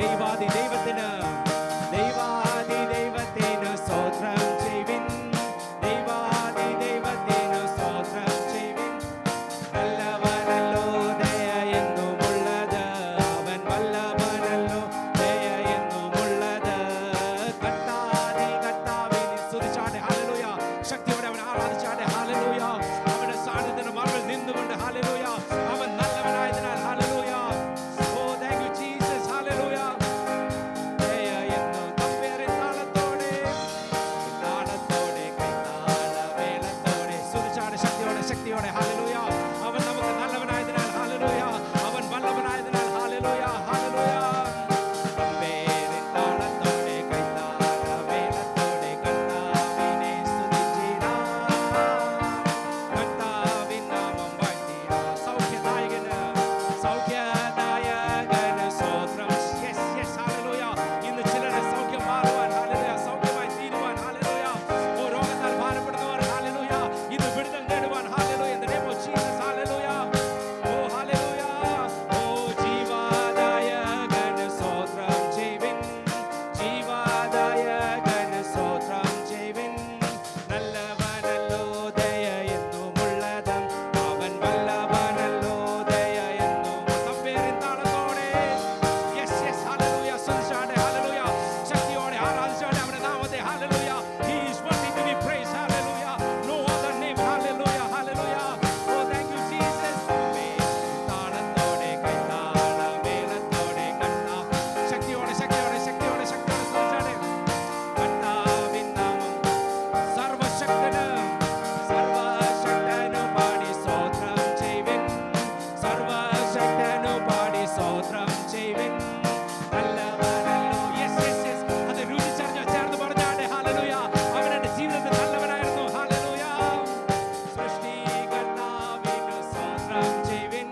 ദൈവാദി ദൈവത്തിന് സ്തോത്രം ചെയ്യുവിൻ. ദൈവാദി ദൈവത്തിന് സ്തോത്രം ചെയ്യുവിൻ. വല്ലവനല്ലോ ദയ എന്നുമുള്ളത്, അവൻ വല്ലവനല്ലോ ദയ എന്നുമുള്ളത്. കർത്താദി കർത്താവിനെ സ്തുതിച്ചാട്ടെ, ഹല്ലേലൂയ. ശക്തിയോടെ അവൻ ആരാധിച്ചാട്ടെ, ഹല്ലേലൂയ. അവന്റെ സാന്നിധ്യത്തിന്റെ മറവിൽ നിന്നുകൊണ്ട് ഹല്ലേലൂയ, അവൻ നല്ലവനായതിനാൽ hallelujah. Oh thank you Jesus, hallelujah. ദയ എന്നു തമ്പേറിൻ താളത്തോടെ കൈതാളമേളത്തോടെ സ്തുതിച്ചാട്ടെ, ശക്തിയോടെ ഹല്ലേലൂയ. അവൻ നമുക്ക് നല്ലവനായതിനാൽ ഹല്ലേലൂയ, അവൻ വല്ലവനായതിനാൽ ഹല്ലേലൂയ, ഹല്ലേലൂയ. തമ്പേറിൻ താളത്തോടെ കൈതാളമേളത്തോടെ കർത്താവിനെ സ്തുതിച്ചിടാം, കർത്താവിൻ നാമം വാഴ്ത്തിടാം. സൗഖ്യദായകന് സ്തോത്രം. Yes yes, hallelujah. ഇന്ന് ചിലരുടെ സൗഖ്യം മാറുവാൻ, ഹല്ലേലൂയ, സൗഖ്യമായി തീരുവാൻ, ഹല്ലേലൂയ. ഓ രോഗത്താൽ ഭാരപ്പെടുന്നവർ, ഹല്ലേലൂയ, ഇന്ന് വിടുതൽ നേടുവാൻ, hallelujah. In the name of Jesus, hallelujah. Oh hallelujah. ഓ ജീവദായകന് സ്തോത്രം ചെയ്യുവിൻ, ജീവദായകന് സ്തോത്രം ചെയ്യുവിൻ. നല്ലവനല്ലോ ദയ എന്നുമുള്ളത്, അവൻ വല്ലവനല്ലോ ദയ എന്നും. തമ്പേറിൻ താളത്തോടെ യെസ് യെസ്, ഹല്ലേലൂയ. സ്തുതിച്ചാട്ടെ, ഹല്ലേലൂയ. ശക്തിയോടെ ആരാധിച്ചാട്ടെ അവന്റെ നാമത്തെ, hallelujah. He is worthy to be praised, hallelujah. No other name, hallelujah, hallelujah. Oh thank you Jesus. താളത്തോടെ കൈതാളമേളത്തോടെ ശക്തിയോടെ സ്തുതിച്ചാട്ടെ. കർത്താവിൻ നാമം സർവശക്തന് പാടി സ്തോത്രം ചെയ്യുവിൻ, സർവശക്തനു പാടി സ്തോത്രം ചെയ്യുവിൻ. നല്ലവനല്ലോ. യെസ് യെസ് യെസ്, അത് രുചിച്ചറിഞ്ഞ് ചേർന്ന് പറഞ്ഞാട്ടെ, ഹല്ലേലൂയ. അവൻ എന്റെ ജീവിതത്തിൽ നല്ലവനായിരുന്നു, ഹല്ലേലൂയ. സൃഷ്ടികർത്താവിന് സ്തോത്രം ചെയ്യുവിൻ,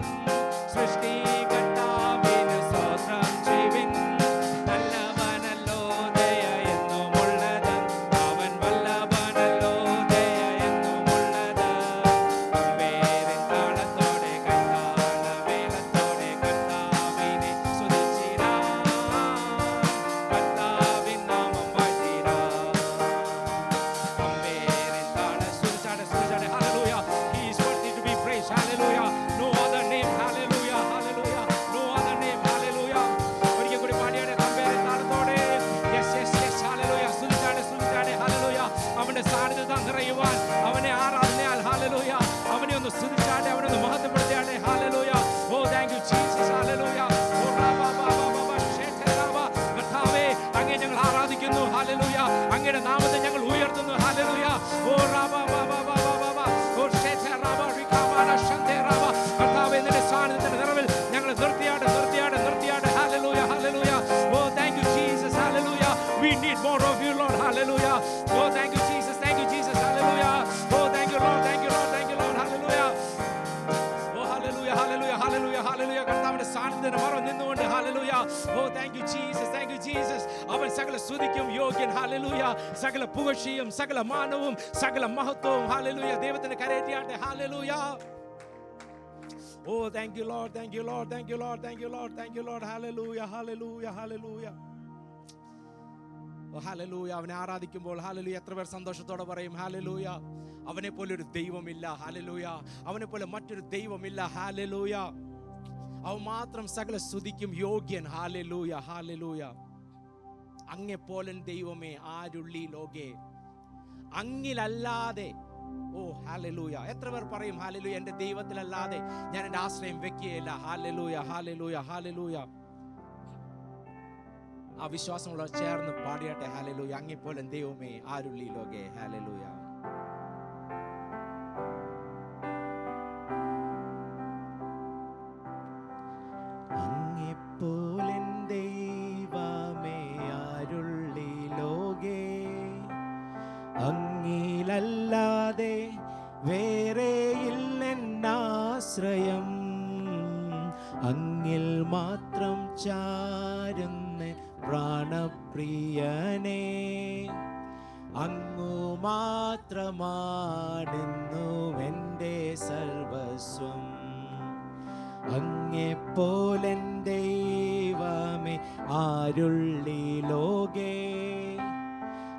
സൃഷ്ടികർത്താവിന് സ്തോത്രം ചെയ്യുവിൻ. നല്ലവനല്ലോ ദയ എന്നുമുള്ളത്, അവൻ വല്ലവനല്ലോ ദയ എന്നുമുള്ളത്. തമ്പേറിൻ താളത്തോടെ കൈതാളമേളത്തോടെ കർത്താവിനെ സ്തുതിച്ചിടാം, കർത്താവിൻ നാമം വാഴ്ത്തിടാം. തമ്പേറിൻ താളം സ്തുതിച്ചാട്ടെ, hallelujah. He is worthy to be praised, hallelujah. No other name, hallelujah, hallelujah. No other name, hallelujah. ഒരിക്കൽ കൂടി പാടിയാട്ടെ, തമ്പേറിൻ താളത്തോടെ യെസ് യെസ് യെസ്, ഹല്ലേലൂയ. സ്തുതിച്ചാട്ടെ, ഹല്ലേലൂയ. അവന്റെ സാന്നിധ്യത നിറയുവാൻ, അവനെ ആരാധനയാൽ, ഹല്ലേലൂയ, അവനെ ഒന്ന് സ്തുതിച്ചാട്ടെ, അവനെ ഒന്ന് മഹത്വപ്പെടുത്തിയാട്ടെ, hallelujah. Oh thank you Jesus, hallelujah. ഓ കർത്താവേ, അങ്ങയെ ഞങ്ങൾ ആരാധിക്കുന്നു, ഹല്ലേലൂയ. അങ്ങയുടെ നാമത്തെ ഞങ്ങൾ ഉയർത്തുന്നു, ഹല്ലേലൂയ. ഓ കർത്താവേ, നിന്റെ സാന്നിധ്യത്തിന്റെ നിറവിൽ ഞങ്ങൾ നിർത്തിയാട്ടെ, hallelujah, hallelujah. Oh thank you Jesus, hallelujah. We need more of you, Lord, hallelujah. Oh thank you Jesus, hallelujah. Oh thank you Lord, hallelujah. Oh hallelujah, hallelujah. കർത്താവിന്റെ സാന്നിധ്യത്തിന് മറവ് നിന്നുകൊണ്ട്, hallelujah. Oh thank you Jesus. അവൻ സകല സ്തുതിക്കും യോഗ്യൻ, hallelujah. സകല പുകഴ്ചയും സകല മാനവും സകല മഹത്വവും, ഹല്ലേലൂയ, ദൈവത്തിന് കരേറ്റിയാട്ടെ, hallelujah. Oh thank you Lord, hallelujah. Hallelujah. അവനെ ആരാധിക്കുമ്പോൾ, ഹല്ലേലൂയ, എത്ര പേർ സന്തോഷത്തോടെ പറയും, ഹല്ലേലൂയ, അവനെ പോലെ ഒരു ദൈവമില്ല, ഹല്ലേലൂയ, അവനെ പോലെ മറ്റൊരു ദൈവമില്ല, ഹല്ലേലൂയ. അവൻ മാത്രം സകല സ്തുതിക്കും യോഗ്യൻ, ഹല്ലേലൂയ. അങ്ങെപ്പോലൻ ദൈവമേ ആരുള്ളി ലോകേ, അങ്ങിലല്ലാതെ. ഓ ഹല്ലേലൂയ. എത്ര പേർ പറയും, ഹല്ലേലൂയ, എൻ്റെ ദൈവത്തിലല്ലാതെ ഞാൻ എൻ്റെ ആശ്രയം വെക്കുകയില്ല, ഹല്ലേലൂയ. ആ വിശ്വാസമുള്ള ചേർന്ന് പാടിയാട്ടെ, ഹല്ലേലൂയ. അങ്ങെപ്പോലെ ദൈവമേ ആരുള്ളി ലോകേ, ഹല്ലേലൂയ. അങ്ങെപ്പോലെ ദൈവമേ ആരുള്ളി ലോകേ, അങ്ങിലല്ലാതെ വേറെയില്ലെന്നാശ്രയം, അങ്ങിൽ മാത്രം ചാരുന്ന പ്രാണപ്രിയനേ, അങ്ങു മാത്രമാണെന്നും എൻ്റെ സർവസ്വം. അങ്ങെപ്പോലെൻ ദൈവമേ ആരുള്ളി ലോകേ,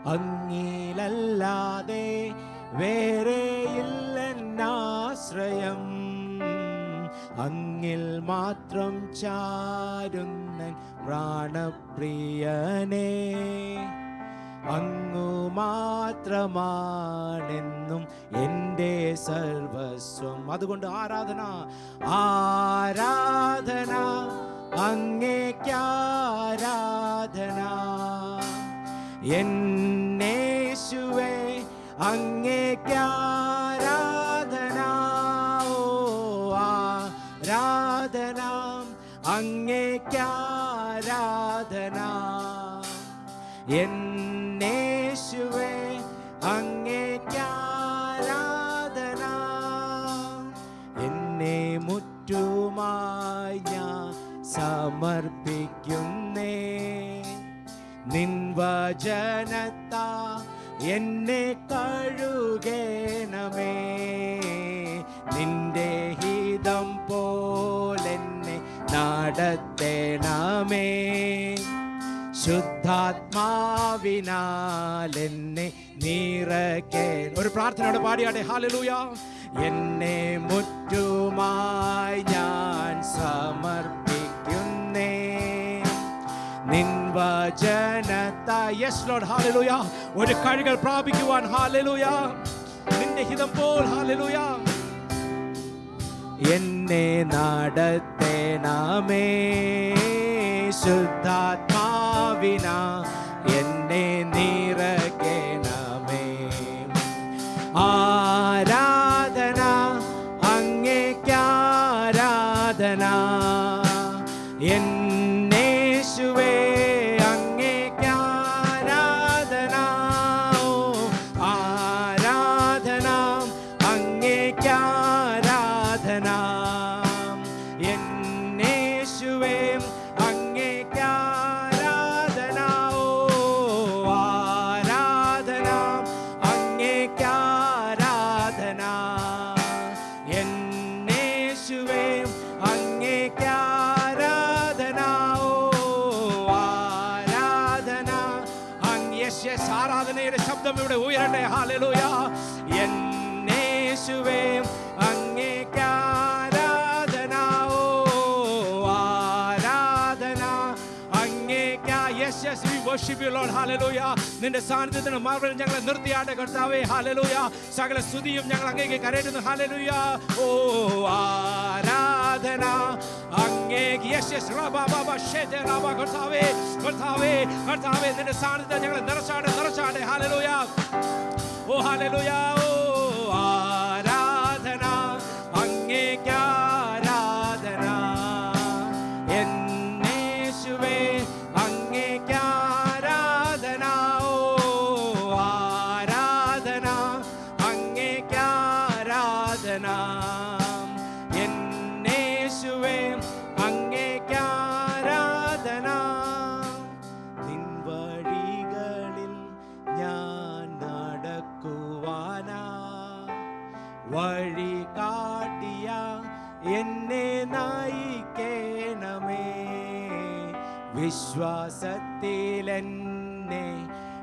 അങ്ങിലല്ലാതെ വേറെയില്ലെന്നാശ്രയം. അങ്ങിൽ മാത്രം ചാരുന്നൻ പ്രാണപ്രിയനേ, അങ്ങു മാത്രമാണെന്നും എൻ്റെ സർവസ്വം. അതുകൊണ്ട് ആരാധന, ആരാധന, അങ്ങേക്കാരാധന. എന്നേശുവേ അങ്ങേക്കാരാധന. ഓ ആരാധന, അങ്ങേക്കാരാധന. എന്നേശുവേ അങ്ങേക്കാരാധന. എന്നെ മുറ്റുമായി ഞാൻ സമർപ്പിക്കുന്നേ, നിൻ വചനത്താ എന്നെ കഴുകേണമേ. നിന്റെ ഹിതം പോലെന്നെ നടത്തേണമേ. ശുദ്ധാത്മാവിനാൽ എന്നെ നിറയ്ക്കേ. ഒരു പ്രാർത്ഥനയോടെ പാടിയാട്ടെ, ഹല്ലേലൂയ. എന്നെ മുറ്റുമായി ഞാൻ സമർപ്പിക്കുന്നേ, നിൻ വചനത്താൽ. Yes Lord, hallelujah. ഒരു കഴുകൽ പ്രാപിക്കുവാൻ, ഹല്ലേലൂയ, നിന്റെ ഹിതം പോൽ, ഹല്ലേലൂയ. എന്നെ നടത്തേണമേ, ശുദ്ധാത്മാവിനാ എന്നെ നിറയ്ക്കണമേ. ആരാധന, അങ്ങേക്കാരാധന. എന്നേശുവേ അങ്ങേക്കാരാധന. ആരാധന, അങ്ങേക്കാരാധന. എന്നേശുവേ അങ്ങേക്കാരാധന. ഓ ആരാധന, അങ്ങേക്കാരാധന. എന്നേശുവേ അങ്ങേക്കാരാധന. ഓ ആരാധന. യെസ്, ആരാധനയുടെ ശബ്ദം ഇവിടെ ഉയരട്ടെ, ഹല്ലേലൂയ. എന്നേശുവേ അങ്ങേക്കാരാധന. ഓ ആരാധന, അങ്ങേക്കാ. Yes, yes, we worship you Lord, hallelujah. നിന്റെ സാന്നിധ്യത്തിന് മാർവൽ ഞങ്ങളെ നിർത്തിയാട്ടെ കർത്താവേ, ഹല്ലേലൂയ. സകല സ്തുതിയും ഞങ്ങൾ അങ്ങേക്ക് കരേറ്റുന്നു, ഹല്ലേലൂയ. ഓ ആരാധന അങ്ങേക്ക്. യെസ്, യെസ്, റബാ ബാബാ ഷേദ റബാ. കർത്താവേ, കർത്താവേ, കർത്താവേ, നിന്റെ സാന്നിധ്യം ഞങ്ങളെ നിറച്ചാട്ടെ, നിറച്ചാട്ടെ, ഹല്ലേലൂയ. ഓ ഹല്ലേലൂയ. ഓ ആരാധന അങ്ങേക്കാരാധന. എന്നേശുവേ അങ്ങേക്കാരാധന. ഓ ആരാധന അങ്ങേക്കാരാധന. എന്നേശുവേ അങ്ങേക്കാരാധന. നിൻ വഴികളിൽ ഞാൻ നടക്കുവാനാ, വഴി കാട്ടിയ എന്നെ നയിക്കണമേ. വിശ്വാസത്തിൽ എന്നെ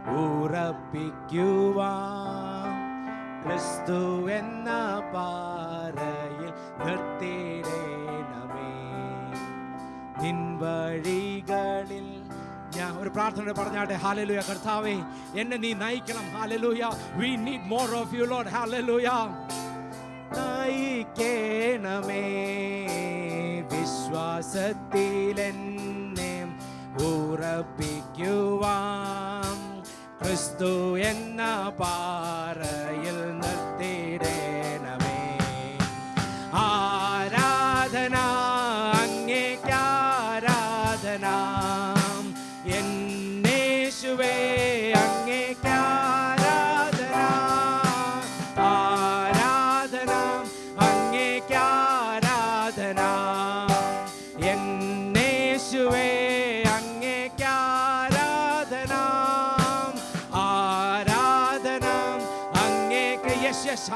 ഉറപ്പിക്കുവാൻ ക്രിസ്തു എന്ന പാറയിൽ നിർത്തിയിടണമേ. നിൻ വഴികളിൽ ഞാൻ ഒരു പ്രാർത്ഥന പറഞ്ഞാട്ടെ, ഹല്ലേലൂയ. കർത്താവേ, എന്നെ നീ നയിക്കണം, hallelujah. We need more of you Lord, hallelujah. നയിക്കണമേ. വിശ്വാസത്തിൽ എന്നെ ഉറപ്പിക്കുവാൻ ക്രിസ്തു എന്ന പാറയിൽ നിർത്തിയിടണമേ. ആരാധന അങ്ങേക്കാരാധന. എന്നേശുവേ അങ്ങേക്കാരാധന. ആരാധന അങ്ങേക്കാരാധന. എന്നേശുവേ അങ്ങേക്കാരാധന. ആരാധന അങ്ങേക്കാരാധന.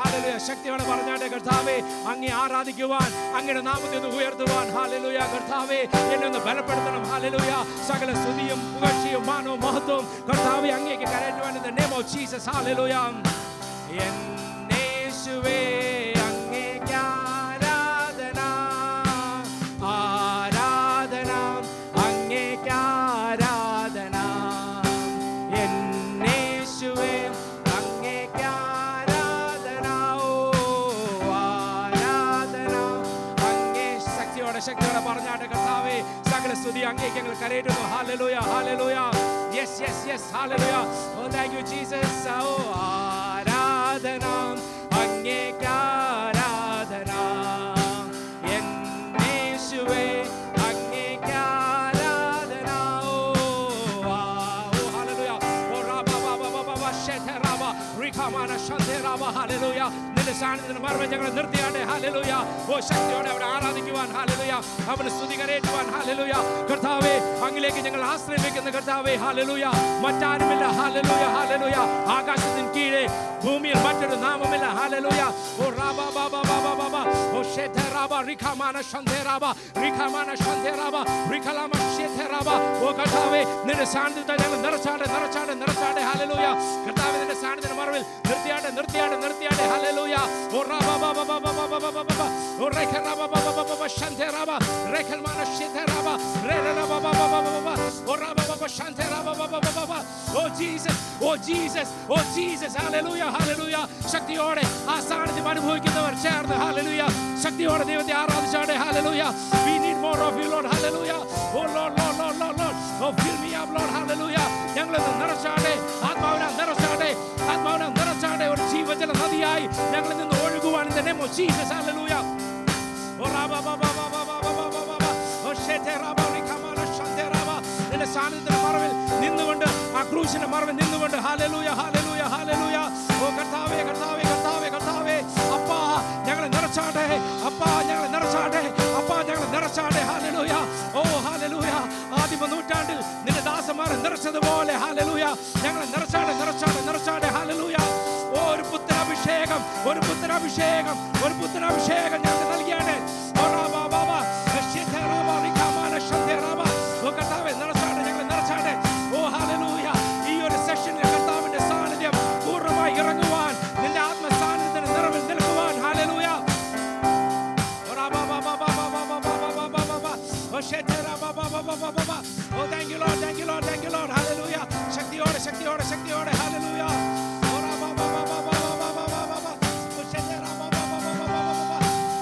ഹല്ലേലൂയ. ശക്തിയോടെ പറഞ്ഞാട്ടെ കർത്താവേ, അങ്ങേ ആരാധിക്കുവാൻ, അങ്ങയുടെ നാമത്തെ ഒന്ന് ഉയർത്തുവാൻ. ഹല്ലേലൂയ. കർത്താവേ, എന്നെ ഒന്ന് ബലപ്പെടുത്തണം. ഹല്ലേലൂയ. സകല സ്തുതിയും പുകഴ്ചയും മാനവും മഹത്വവും കർത്താവേ അങ്ങേക്ക് കരയറ്റുവാൻ in the name of Jesus. Hallelujah. യേശുവേ അങ്ങേക്ക് ആരാധന, ആരാധന, അങ്ങേക്ക് ആരാധന. യേശുവേ അങ്ങേക്ക് ആരാധന, ഓ ആരാധന. അങ്ങേ ശക്തിയോടെ പറഞ്ഞാട്ടെ കർത്താവേ, സകല സ്തുതി അങ്ങേക്ക് ഞങ്ങൾ കരയറ്റുന്നു. Hallelujah, hallelujah. Yes, yes, yes, hallelujah. Oh, thank you, Jesus. Oh, ആരാധന, അങ്ങേക്ക് ആരാധന. യേശുവേ അങ്ങേക്ക് ആരാധന. Oh, hallelujah. Oh, raba baba baba shete raba rikamana shante raba. Hallelujah. നിന്റെ സാന്നിധ്യത്തിന് മറവ് ഞങ്ങൾ നിർത്തിയാട്ടെ. ഹല്ലേലൂയ. ഓ ശക്തിയോടെ അവനെ ആരാധിക്കുവാൻ. ഹല്ലേലൂയ. അവനെ സ്തുതി കരയറ്റുവാൻ. ഹല്ലേലൂയ. കർത്താവേ, അങ്ങിലേക്ക് ഞങ്ങൾ ആശ്രയിക്കുന്ന കർത്താവേ, ഹല്ലേലൂയ. മറ്റാരുമില്ല. Hallelujah, hallelujah. ആകാശത്തിന് കീഴെ ഭൂമിയിൽ മറ്റൊരു നാമമില്ല. ഹല്ലേലൂയ. ഓ റാബ ബാബ ബാബ ബാബ ഓ ഷെഥ റാബ റിഖമാന ഷന്ദേ റാബ റിഖമാന ഷന്ദേ റാബ റിഖലാമ ഷെഥ റാബ. ഓ കർത്താവേ, നിന്റെ സാന്നിധ്യത്തെ ഞങ്ങൾ നിറച്ചാട്ടെ, നിറച്ചാട്ടെ, നിറച്ചാട്ടെ. ഹല്ലേലൂയ. കർത്താവേ, നിന്റെ സാന്നിധ്യത്തിന്റെ മറവിൽ നിർത്തിയാട്ടെ, നിർത്തിയാട്ടെ, നിർത്തിയാട്ടെ. ഹല്ലേലൂയ. ഓ റാബ ബാബ ബാബ ബാബ ബാബ ബാബ ഓ റേഖ റാബ ബാബ ബാബ ബാബ ഷന്ദേ റാബ റിഖൽമാന ഷെഥ റാബ റേ റാബ ബാബ ബാബ ബാബ ഓ റാബ ബാബ ഷന്ദേ റാബ ബാബ ബാബ. Oh Jesus, oh Jesus, oh Jesus. Hallelujah, hallelujah. ശക്തിയോടെ ആ സാന്നിധ്യം അനുഭവിക്കുന്നവർ ചേർന്ന് ഹല്ലേലൂയ ശക്തിയോടെ ദൈവത്തെ ആരാധിച്ചാട്ടെ. Hallelujah. We need more of you, Lord. Hallelujah. Oh Lord, Lord, Lord, Lord, Lord. Oh fill me up, Lord. Hallelujah. ഞങ്ങളെ നിറച്ചാട്ടെ, ആത്മാവിനെ നിറച്ചാട്ടെ, ആത്മാവിനെ നിറച്ചാട്ടെ. ഒരു ജീവജല നദിയായി ഞങ്ങളിൽ നിന്ന് ഒഴുകുവാൻ in the name of Jesus. Hallelujah. Oh raba baba baba baba baba oh shete raba rikamana shante raba. നിന്റെ സാന്നിധ്യത്തിന്റെ മറവിൽ നിന്നുകൊണ്ട്, ആ ക്രൂശിന്റെ മറവിൽ നിന്നുകൊണ്ട്. Hallelujah, hallelujah, hallelujah. ഓ കർത്താവേ, കർത്താവേ, കർത്താവേ, കർത്താവേ. അപ്പാ ഞങ്ങളെ നിറച്ചാട്ടെ, അപ്പാ ഞങ്ങളെ നിറച്ചാട്ടെ, അപ്പാ ഞങ്ങളെ നിറച്ചാട്ടെ. ഹല്ലേലൂയ. ഓ ഹല്ലേലൂയ. ആദിമ നൂറ്റാണ്ടിൽ നിന്റെ ദാസന്മാരെ നിറച്ചതുപോലെ ഹല്ലേലൂയ ഞങ്ങളെ നിറച്ചാട്ടെ, നിറച്ചാട്ടെ, നിറച്ചാട്ടെ. ഹല്ലേലൂയ. ഓ ഒരു പുത്രഭിഷേകം, ഒരു പുത്രഭിഷേകം, ഒരു പുത്രഭിഷേകം ഞങ്ങൾക്ക് നൽകിയാട്ടെ. ഓ റാബ ബാബ ഷെഥ റാബ റിഖമാന ഷന്ദേ റാബ. ഓ കർത്താവേ, നിറച്ചാട്ടെ, ഞങ്ങളെ നിറച്ചാട്ടെ. ഓ ഹല്ലേലൂയ. ഈ ഒരു സെഷനിൽ കർത്താവിന്റെ സാന്നിധ്യം പൂർണ്ണമായി ഇറങ്ങുവാൻ, നിന്റെ ആത്മ സാന്നിധ്യത്തിന് നിറവിൽ നിൽക്കുവാൻ. Hallelujah. Oh thank you Lord, thank you Lord, thank you Lord. Hallelujah. ശക്തിയോടെ, ശക്തിയോടെ, ശക്തിയോടെ. Hallelujah.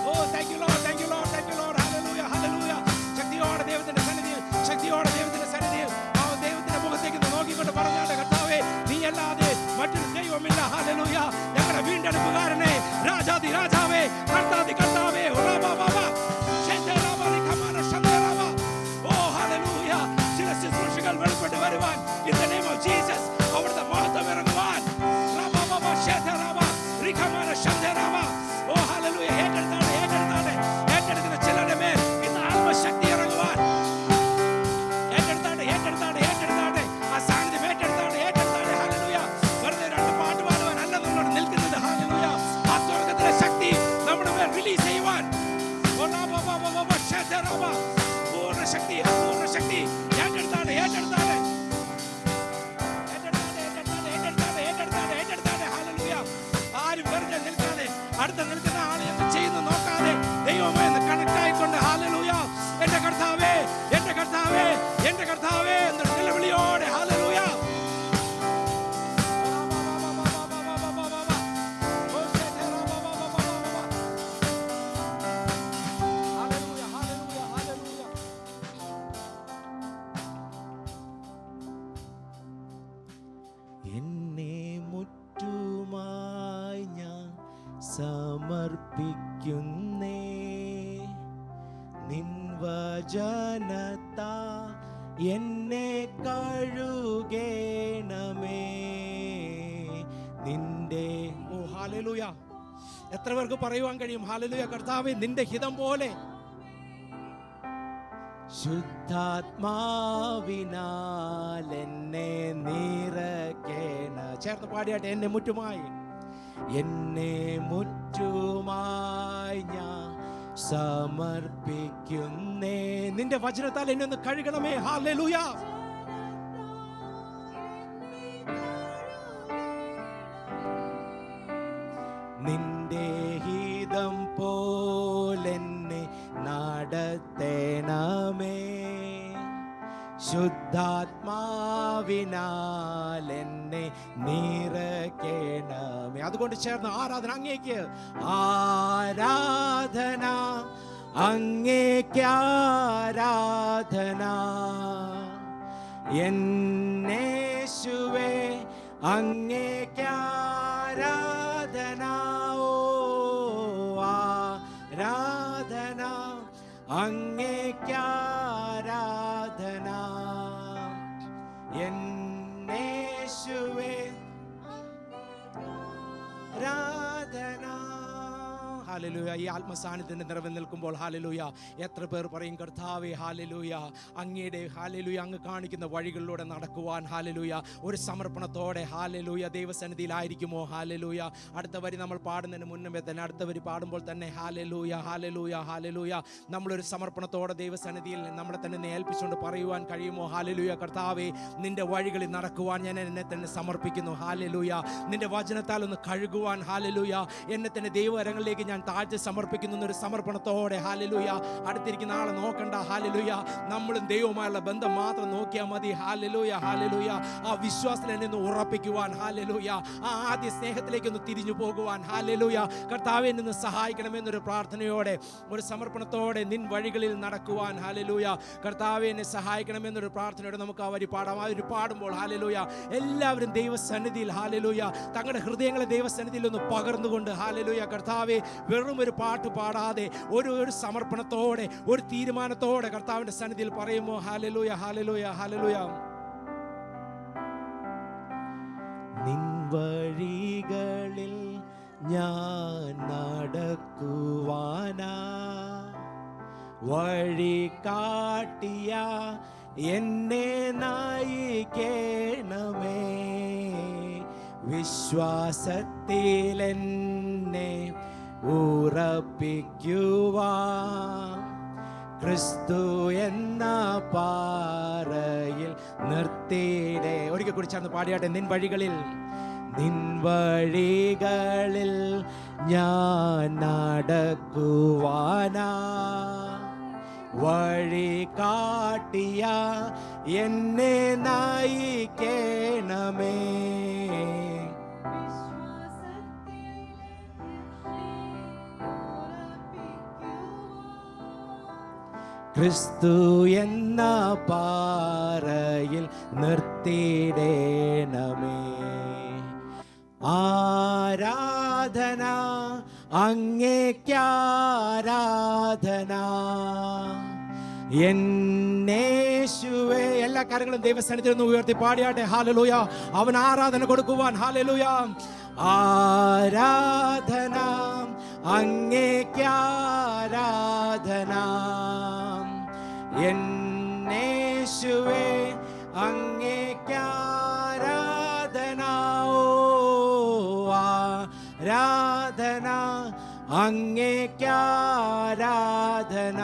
Oh thank you Lord, thank you Lord, thank you Lord. Hallelujah, hallelujah. ശക്തിയോടെ ദൈവത്തിന്റെ സന്നിധിയിൽ, ശക്തിയോടെ ദൈവത്തിന്റെ സന്നിധിയിൽ ആ ദൈവത്തിന്റെ മുഖത്തേക്ക് നോക്കിക്കൊണ്ട് പറഞ്ഞാട്ടെ, കർത്താവേ, നീയല്ലാതെ മറ്റൊരു ദൈവമില്ല. ഹല്ലേലൂയ. ഞങ്ങളുടെ വീണ്ടെടുപ്പുകാരനെ, രാജാതി രാജാവേ, കർത്താതി കർത്താവേ. ചില ശുശ്രൂഷകൾ വെളിപ്പെട്ട് വരുവാൻ in the name of Jesus. അവിടുത്തെ മഹത്വം ഇറങ്ങുവാൻ. ഓ ഹല്ലേലൂയ. ഏറ്റെടുത്താണ്, ഏറ്റെടുത്താണ്, ഏറ്റെടുക്കുന്ന ചിലരുടെ മേൽ ഇന്ന് ആത്മശക്തി ഇറങ്ങുവാൻ. ഏറ്റെടുത്താണ്, ഏറ്റെടുത്താണ്, ഏറ്റെടുത്താണ്. ആ സാന്നിധ്യം ഏറ്റെടുത്താണ്, ഏറ്റെടുത്താണ്. ഹല്ലേലൂയ. വെറുതെ രണ്ട് പാട്ട് പാടുവാൻ അല്ല നമ്മളോട് നിൽക്കുന്നത്. ഹല്ലേലൂയ. ആ സ്വർഗ്ഗത്തിലെ ശക്തി നമ്മുടെ മേൽ റിലീസ് ചെയ്യുവാൻ. പൂർണ്ണ ശക്തി, പൂർണ്ണ ശക്തി ഏറ്റെടുത്താണ്, ഏറ്റെടുത്താണ്, ഏറ്റെടുത്താണ്, ഏറ്റെടുത്താണ്, ഏറ്റെടുത്താണ്, ഏറ്റെടുത്താണ്, ഏറ്റെടുത്താണ്. ഹല്ലേലൂയ. ആരും വെറുതെ നിൽക്കാതെ, അടുത്ത് നിൽക്കുന്ന ആളെ എന്ത് ചെയ്യുന്നു നോക്കാതെ ദൈവമേ എന്ന് കണക്ട് ആയിക്കൊണ്ട്. ഹല്ലേലൂയ. എന്റെ കർത്താവേ, എന്റെ കർത്താവേ, എന്റെ കർത്താവേ എന്ന നിലവിളിയോടെ. ഹല്ലേലൂയ. എന്നെ മുറ്റുമായി ഞാൻ സമർപ്പിക്കുന്നേ, നിൻ വചനത്താ എന്നെ കഴുകേണമേ. നിന്റെ ഓ ഹല്ലേലൂയ. എത്ര പേർക്ക് പറയുവാൻ കഴിയും ഹല്ലേലൂയ, കർത്താവേ, നിന്റെ ഹിതം പോലെ ശുദ്ധാത്മാവിനാൽ എന്നെ നിറയ്ക്കേണ. ചേർന്ന് പാടിയാട്ടെ. എന്നെ മുറ്റുമായി, എന്നെ മുറ്റുമായി ഞാൻ സമർപ്പിക്കുന്നേ. നിന്റെ വചനത്താൽ എന്നെ ഒന്ന് കഴുകണമേ. ഹല്ലേലൂയ. നിന്റെ ഹിതം പോലെന്നെ നടത്തേണമേ. ശുദ്ധാത്മാവിനാൽ എന്നെ നിറയ്ക്കണമേ. അതുകൊണ്ട് ചേർന്ന് ആരാധന അങ്ങേക്ക്, ആരാധന അങ്ങേക്ക്, ആരാധന എന്നേശുവേ അങ്ങേക്ക് ആരാധന. ഓ ആരാധന അങ്ങേക്ക് ആരാധന എന്നേശുവേ ആരാധന. ഹല്ലേലൂയ. ഈ ആത്മസാന്നിധ്യത്തിന്റെ നിറവിൽ നിൽക്കുമ്പോൾ ഹല്ലേലൂയ എത്ര പേർ പറയും, കർത്താവേ ഹല്ലേലൂയ അങ്ങയുടെ ഹല്ലേലൂയ അങ്ങ് കാണിക്കുന്ന വഴികളിലൂടെ നടക്കുവാൻ ഹല്ലേലൂയ ഒരു സമർപ്പണത്തോടെ ഹല്ലേലൂയ ദൈവസന്നിധിയിലായിരിക്കുമോ? ഹല്ലേലൂയ. അടുത്ത വരി നമ്മൾ പാടുന്നതിന് മുന്നേ തന്നെ, അടുത്ത വരി പാടുമ്പോൾ തന്നെ ഹല്ലേലൂയ ഹല്ലേലൂയ ഹല്ലേലൂയ നമ്മളൊരു സമർപ്പണത്തോടെ ദൈവസന്നിധിയിൽ നമ്മളെ തന്നെ ഏൽപ്പിച്ചുകൊണ്ട് പറയുവാൻ കഴിയുമോ? ഹല്ലേലൂയ. കർത്താവേ നിന്റെ വഴികളിൽ നടക്കുവാൻ ഞാൻ എന്നെ തന്നെ സമർപ്പിക്കുന്നു. ഹല്ലേലൂയ. നിന്റെ വചനത്താൽ ഒന്ന് കഴുകുവാൻ ഹല്ലേലൂയ എന്നെ തന്നെ ദൈവകരങ്ങളിലേക്ക് ഞാൻ താഴ്ച സമർപ്പിക്കുന്നു എന്നൊരു സമർപ്പണത്തോടെ ഹല്ലേലൂയ. അടുത്തിരിക്കുന്ന ആളെ നോക്കണ്ട. ഹല്ലേലൂയ. നമ്മളും ദൈവവുമായുള്ള ബന്ധം മാത്രം നോക്കിയാൽ മതി. Hallelujah hallelujah. ആ വിശ്വാസത്തിൽ എന്നെ ഒന്ന് ഉറപ്പിക്കുവാൻ ഹല്ലേലൂയ, ആ ആദ്യ സ്നേഹത്തിലേക്ക് ഒന്ന് തിരിഞ്ഞു പോകുവാൻ ഹല്ലേലൂയ കർത്താവേ നിന്ന് സഹായിക്കണമെന്നൊരു പ്രാർത്ഥനയോടെ ഒരു സമർപ്പണത്തോടെ നിൻ വഴികളിൽ നടക്കുവാൻ ഹല്ലേലൂയ കർത്താവേ എന്നെ സഹായിക്കണമെന്നൊരു പ്രാർത്ഥനയോടെ നമുക്ക് ആ വരി പാടാം. ആ വരി പാടുമ്പോൾ ഹല്ലേലൂയ എല്ലാവരും ദൈവസന്നിധിയിൽ ഹല്ലേലൂയ തങ്ങളുടെ ഹൃദയങ്ങളെ ദൈവസന്നിധിയിൽ ഒന്ന് പകർന്നുകൊണ്ട് ഹല്ലേലൂയ കർത്താവേ വെറും ഒരു പാട്ട് പാടാതെ ഒരു സമർപ്പണത്തോടെ ഒരു തീരുമാനത്തോടെ കർത്താവിന്റെ സന്നിധിയിൽ പറയുമോ? Hallelujah hallelujah hallelujah. നിൻ വഴികളിൽ ഞാൻ നടക്കുവാനാ വഴി കാട്ടിയ എന്നെ നയിക്കണമേ. വിശ്വാസത്തിൽ എന്നെ ഉറപ്പിക്കുവാൻ ക്രിസ്തു എന്ന പാറയിൽ നിർത്തിയിടേ. ഒരിക്കൽ കൂടി ചേർന്ന് പാടിയാട്ടെ. നിൻ വഴികളിൽ ഞാൻ നടക്കുവാനാ വഴി കാട്ടിയ എന്നെ നയിക്കണമേ. ക്രിസ്തു എന്ന പാറയിൽ നിർത്തിയിടേണമേ. ആരാധന അങ്ങേക്ക് ആരാധന എന്നേശുവേ. എല്ലാ കാര്യങ്ങളും ദൈവസന്നിധിയിൽ നിന്ന് ഉയർത്തി പാടിയാട്ടെ. ഹല്ലേലൂയ. അവൻ ആരാധന കൊടുക്കുവാൻ ഹല്ലേലൂയ. ആരാധന അങ്ങേക്ക് ആരാധന എന്നേശുവേ അങ്ങേക്ക് ആരാധന. ഓ ആരാധന അങ്ങേക്ക് ആരാധന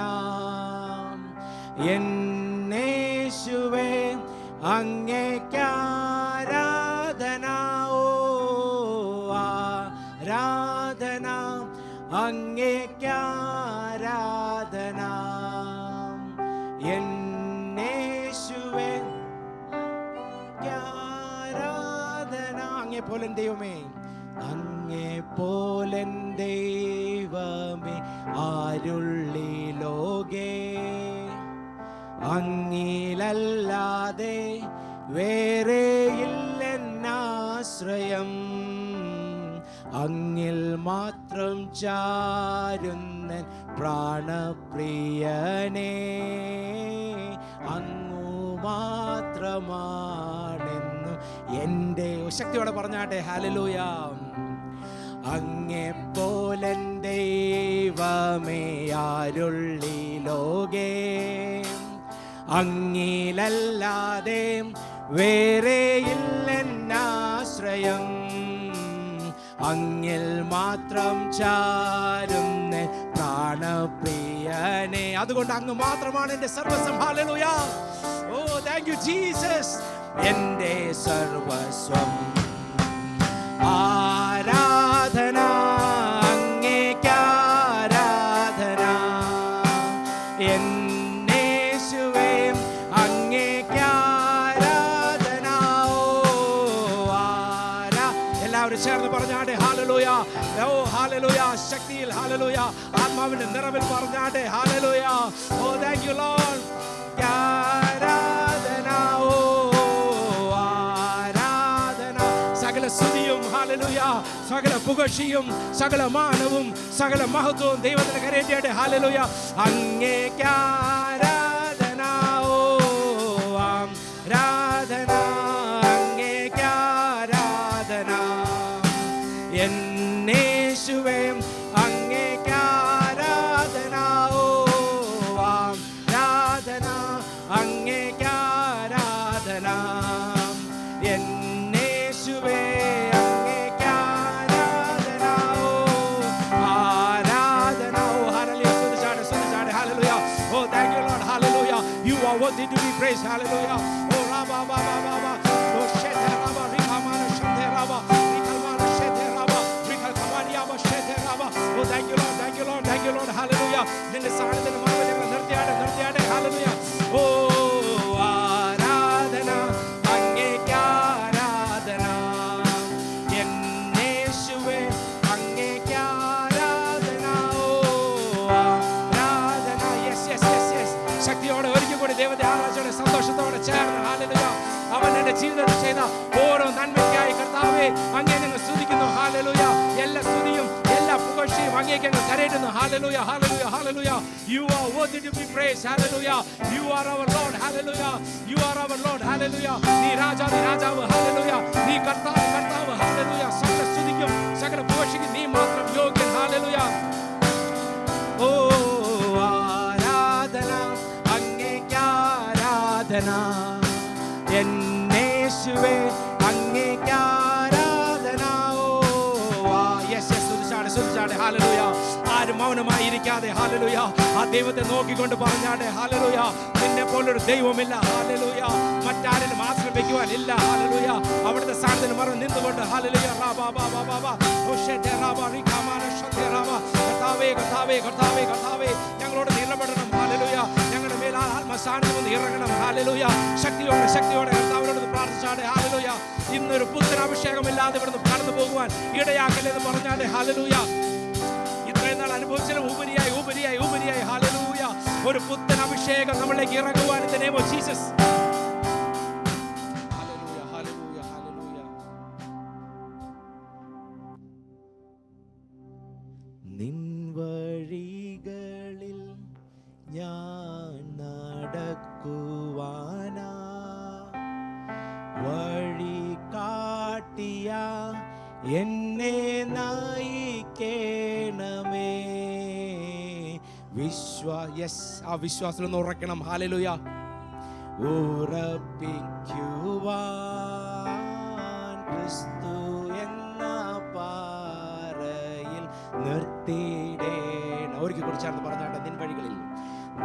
എന്നേശുവേ അങ്ങേക്ക് ആരാധന. ഓ ആരാധന അങ്ങേക്ക് ആരാധന എന്നേശുവേ ആരാധന. അങ്ങേ പോലൻ ദൈവമേ, അങ്ങേ പോലൻ ദൈവമേ ആരുള്ളി ലോകേ. അങ്ങിലല്ലാതെ വേറെയില്ലെന്നാശ്രയം. അങ്ങിൽ മാത്രം ചാരുന്ന പ്രാണപ്രിയനേ. അങ്ങു മാത്രമാണെന്നു എൻ്റെ ശക്തിയോടെ പറഞ്ഞാട്ടെ. ഹല്ലേലൂയ. അങ്ങേ പോലൻ ദൈവമേ ആരുള്ളി ലോകേ. അങ്ങിലല്ലാതെ വേറെയില്ലെന്നാശ്രയം. അങ്ങിൽ മാത്രം ചാരുന്ന പ്രാണപ്രിയനെ. അതുകൊണ്ട് അങ്ങ് മാത്രമാണ് എൻ്റെ സർവസ്വം. Hallelujah. Oh thank you Jesus. എൻ്റെ സർവസ്വം ആരാധന, അങ്ങേക്ക് ആരാധന. എന്നേശുവേ അങ്ങേക്ക് ആരാധന. എല്ലാവരും ചേർന്ന് പറഞ്ഞാട്ടെ ഹല്ലേലൂയ. ഓ ഹല്ലേലൂയ. ശക്തിയിൽ ഹല്ലേലൂയ, ആത്മാവിന്റെ നിറവിൽ പറഞ്ഞാട്ടെ ഹല്ലേലൂയ. Oh thank you Lord. ആരാധന, ഓ ആരാധന. സകല സ്തുതിയും ഹല്ലേലൂയ, സകല പുകഴ്ചയും സകല മാനവും സകല മഹത്വവും ദൈവത്തിന് കരേറ്റിയാട്ടെ ഹല്ലേലൂയ. അങ്ങേക്ക് ആരാധന, ഓ ആരാധന, അങ്ങേക്ക് ആരാധന. എന്നേശുവേ അങ്ങേക്ക് ആരാധന, ഓ ആരാധന, അങ്ങേക്ക് ആരാധന. എന്നേശുവേ അങ്ങേക്ക് ആരാധന, ഓ ആരാധന. Oh hallelujah. സ്തുതിച്ചാട്ടെ സ്തുതിച്ചാട്ടെ hallelujah. Oh thank you Lord. Hallelujah. You are worthy to be praised. Hallelujah. Oh raba ba ba ba ba. Oh shete raba rikamana shete raba. Rikamana shete raba. Rikamania ba shete raba. Oh thank you Lord. Thank you Lord. Thank you Lord. Hallelujah. നിന്റെ സാന്നിധ്യത്തിൽ മറവ് ഞങ്ങൾ നിർത്തിയാട്ടെ നിർത്തിയാട്ടെ. Hallelujah. ഓ ആരാധന, അങ്ങേക്ക് ആരാധന. എന്നേശുവേ അങ്ങേക്ക് ആരാധന. ഓ ആരാധന. Yes yes yes yes. ശക്തിയോടെ ഒരിക്കൽ കൂടി ദൈവത്തെ ആരാധനയോടെ സന്തോഷത്തോടെ ചേർന്ന് ഹല്ലേലൂയ. അവൻ എൻ്റെ ജീവിതത്തിൽ ചെയ്ത ഓരോ നന്മയ്ക്കായി കർത്താവേ അങ്ങേ ഞങ്ങൾ സ്തുതിക്കുന്നു. ഹല്ലേലൂയ. എല്ലാ സ്തുതിയും എല്ലാ പുകഴ്ചയും അങ്ങേക്ക് ഞങ്ങൾ കരേറ്റുന്നു. Hallelujah hallelujah hallelujah. You are worthy to be praised. Hallelujah. You are our Lord. Hallelujah. You are our Lord. Hallelujah. നീ രാജാവ്. Hallelujah. നീ കർത്താവ്. Hallelujah. സകല സ്തുതിക്കും സകല പുകഴ്ചയ്ക്കും നീ മാത്രം യോഗ്യൻ. Hallelujah. ഓ ആരാധന, അങ്ങേക്ക് ആരാധന. എന്നേശുവേ അങ്ങേക്ക് ആരാധന. Oh yes yes. സ്തുതിച്ചാട്ടെ ഹല്ലേലൂയ. ആരും മൗനമായിരിക്കാതെ ഹല്ലേലൂയ ആ ദൈവത്തെ നോക്കിക്കൊണ്ട് പറഞ്ഞാട്ടെ ഹല്ലേലൂയ. നിന്നെ പോലൊരു ദൈവമില്ല. ഹല്ലേലൂയ. മറ്റാരിലും ആശ്രയിക്കുവാനില്ല. ഹല്ലേലൂയ. അവിടുത്തെ സ്ഥാനത്തിന് മറന്ന് നിന്നുകൊണ്ട് ഹല്ലേലൂയ. കർത്താവേ ഞങ്ങളോട് ഇടപെടണം. ഹല്ലേലൂയ. ഞങ്ങളുടെ മേൽ ആത്മസാന്നിധ്യം ഒന്ന് ഇറങ്ങണം. ഹല്ലേലൂയ. ശക്തിയോടെ കർത്താവിനോട് പ്രാർത്ഥിച്ചാട്ടെ. ഹല്ലേലൂയ. ഇന്നൊരു പുത്തൻ അഭിഷേകമില്ലാതെ ഇവിടുന്ന് കടന്നു പോകുവാൻ ഇടയാക്കല്ലെന്ന് പറഞ്ഞാട്ടെ. ഹല്ലേലൂയ. ഇത്രയും നാൾ അനുഭവിച്ചതിലും ഉപരിയായി ഹല്ലേലൂയ ഒരു പുത്തൻ അഭിഷേകം നമ്മളിലേക്ക് ഇറങ്ങുവാൻ in the name of Jesus. Hallelujah hallelujah hallelujah. നിൻ വഴികളിൽ ഞാൻ നടക്കുവാനാ വഴി കാട്ടിയ എന്നെ നയിക്കണമേ. ആ വിശ്വാസത്തിൽ ഒന്ന് ഉറക്കണം. ഹല്ലേലൂയ. ഉറപ്പിക്കുവാൻ ക്രിസ്തു എന്ന പാറയിൽ നിർത്തിയിടേണം. ഒരിക്കൽ കുറിച്ചാണ് പറഞ്ഞാട്ടെ.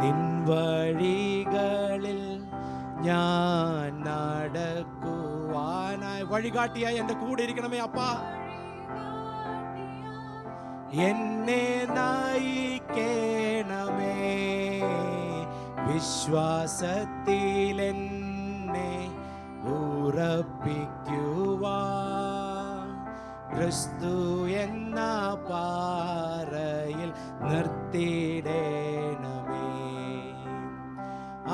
നിൻ വഴികളിൽ ഞാൻ നടക്കുവാനായി വഴികാട്ടിയായി എൻ്റെ കൂടെ ഇരിക്കണമേ അപ്പാ. എന്നെ നയിക്കണമേ. വിശ്വാസത്തിൽ എന്നെ ഉറപ്പിക്കുവാൻ ക്രിസ്തു എന്ന പാറയിൽ നിർത്തിയിടേണമേ.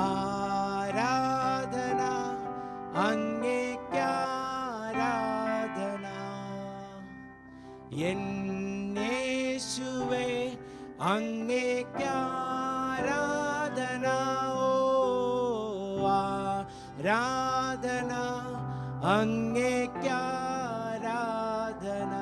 ആരാധന അങ്ങേക്ക് ആരാധന. എന്നേശുവേ അങ്ങേക്ക് ആരാധന. ഓ ആരാധന അങ്ങേക്ക് ആരാധന.